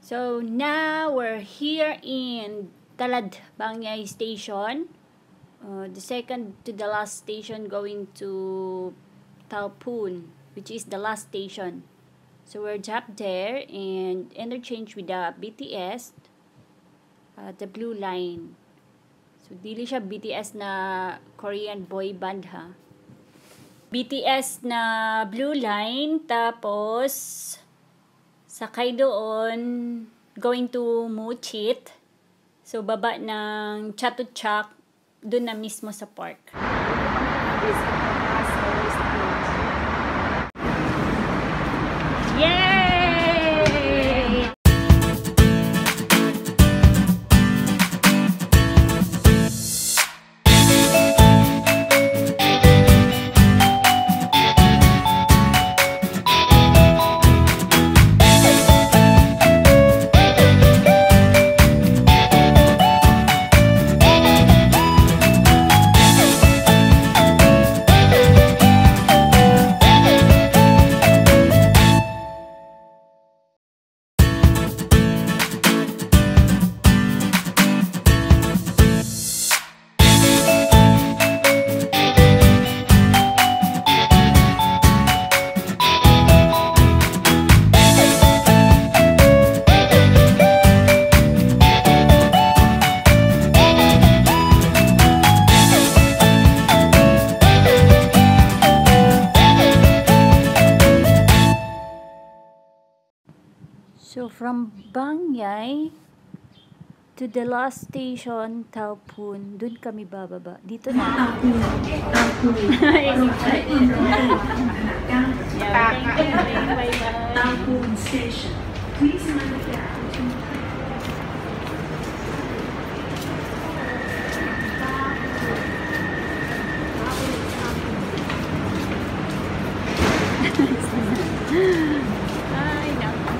So now we're here in Talad Bangyay Station, the second to the last station going to Talpun, which is the last station. So we're dropped there and interchange with the BTS, the Blue Line. So dili siya BTS na Korean boy band ha. BTS na Blue Line, tapos sakay doon going to Muchit. So baba ng Chatuchak doon na mismo sa park. Yay! So from Bangyay to the last station, Talpun, dun kami bababa. Dito na. Talpun Station. Please mind the gap. Ay, naku.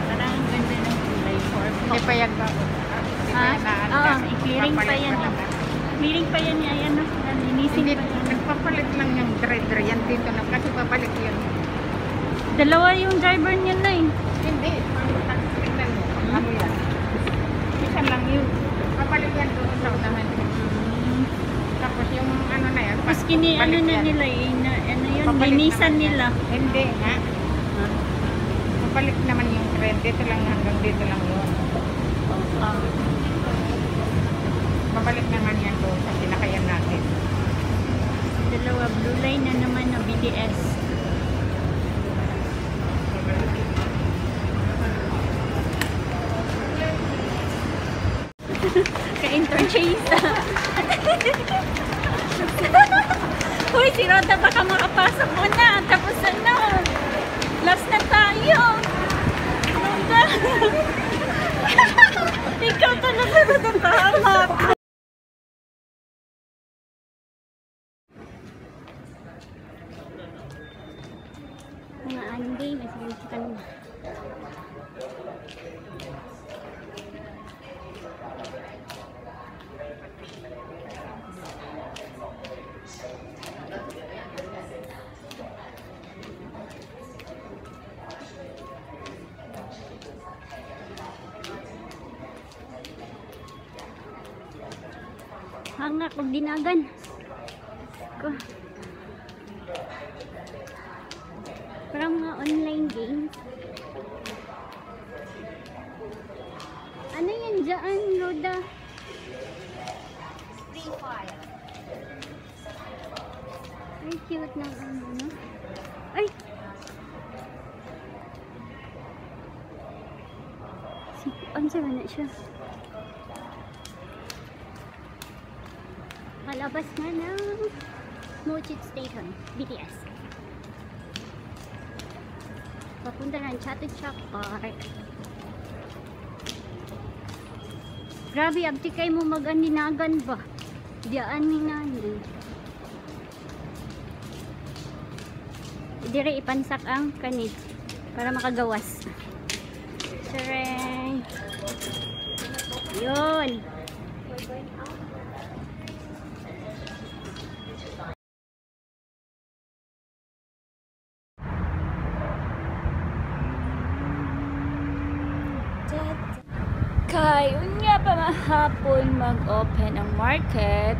Parang ang ganda ng kulay for Hindi pa yan ba? Ha? Oo, i-clearing pa yan. Clearing pa yan yan. Nalinisin Hindi, pa yan. nagpapalit lang yung driver yan dito na kasi babalik yun. Dalawa yung driver niya na eh. Hindi, tignan mo. Ano yan? Isa lang yun. Babalik yan doon sa unahan. Tapos yung ano na yan. Tapos ano na nila eh. Ano yun, linisan nila. Hindi nga. Babalik naman yung trend. Dito lang hanggang dito lang yun. Babalik naman yan doon sa sinakayan natin. Dalawa, Blue Line na naman na BTS. Ka-interchange na. Uy, si Rhoda baka makapasok mo na. Tapos ano, last na tayo. Rhoda. Ikaw talaga natatawa. Mga anime, may sabihin ka na. Hangak og dinagan. Ko. Parang mga online games. Ano yan dyan, Rhoda? Free Fire. Ay, cute ng ano, no? Ay! Ano sa na siya? Palabas na ng Muchit Station, BTS. Papunta ng Chatuchak Park. Grabe, abti kayo mo mag-aninagan ba? Diyan ni nani. Dire ipansak ang kanit para makagawas. Sareng. Yun. Kay unya pa mahapon mag-open ang market.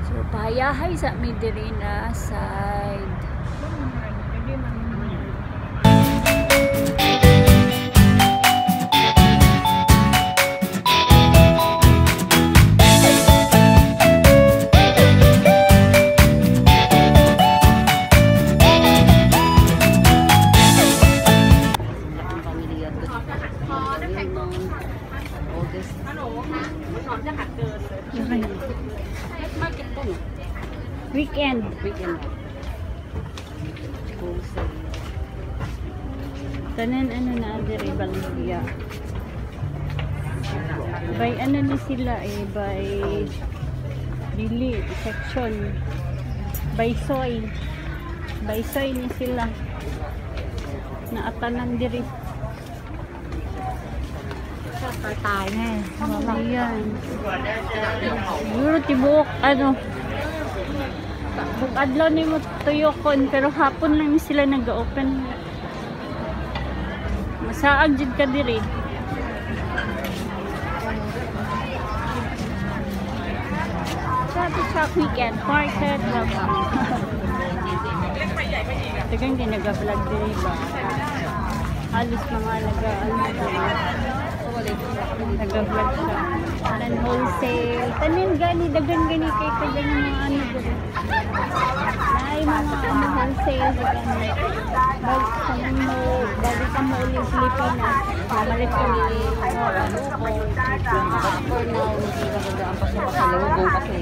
So pahayahay sa mi diri na side. Weekend. Tanan ano na diri Baligya. By ano ni sila by dili section. By soy. By soy ni sila. Naatanan diri. Tayo na eh. Ayan. Siguro tibok ano. Bukadlaw ni mo tuyokon pero hapon lang ni sila nag-open. Masaag jud ka diri. Sabi sa weekend market. Tagang ginag-vlog diri ba? Halos mga nag-vlog siya. Tanan wholesale. Tanin gani, dagan gani kay tagan mga ano dito. Ay mga wholesale gani. Bago ka mo ulit Pilipinas. Mamalit ko ni For now, hindi na gagaan pa siya pasalubong kasi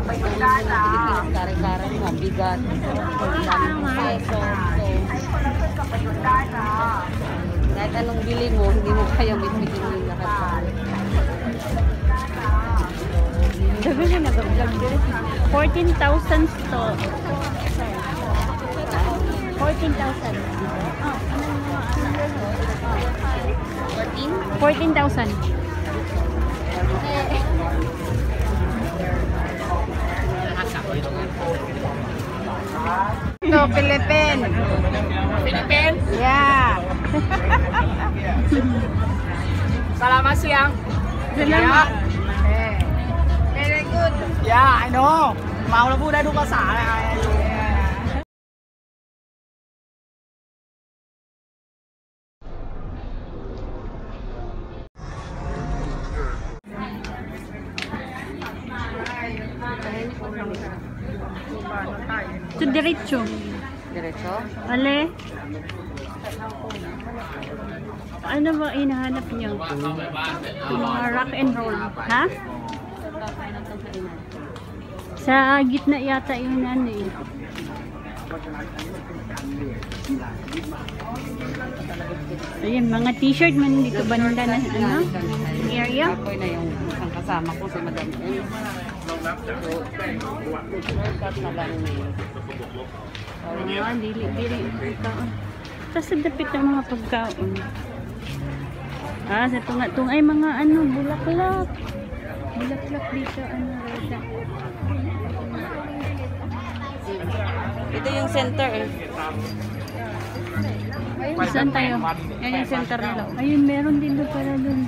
Pilipinas kare-kare mo, bigat. Daming peso. Kahit anong bili mo, hindi mo kaya bitbitin yung lahat. Dagan na nag-vlog dito. 14,000 to. 14,000. 14,000. No, Philippines. Philippines? Yeah. Salamat siyang. Salamat. Okay. Very good. Yeah, I know. Mau là vui đây đúng không xả này. Ito diretso. Diretso? Ale? Ano ba hinahanap niyo? Mga rock and roll. Ha? Sa gitna yata yun ano eh. Ayan, mga t-shirt man dito banda na ano? Area? Ako na yung isang kasama ko si Madam M. Shortcut na lang niya. Dili pagkaon. Tapos sa dapit ng mga pagkaon. Sa tunga ay mga ano, bulaklak. Bulaklak dito, ano, reda. Ito yung center eh. Saan tayo? Yan yung center nila. Ayun, meron din doon pala doon.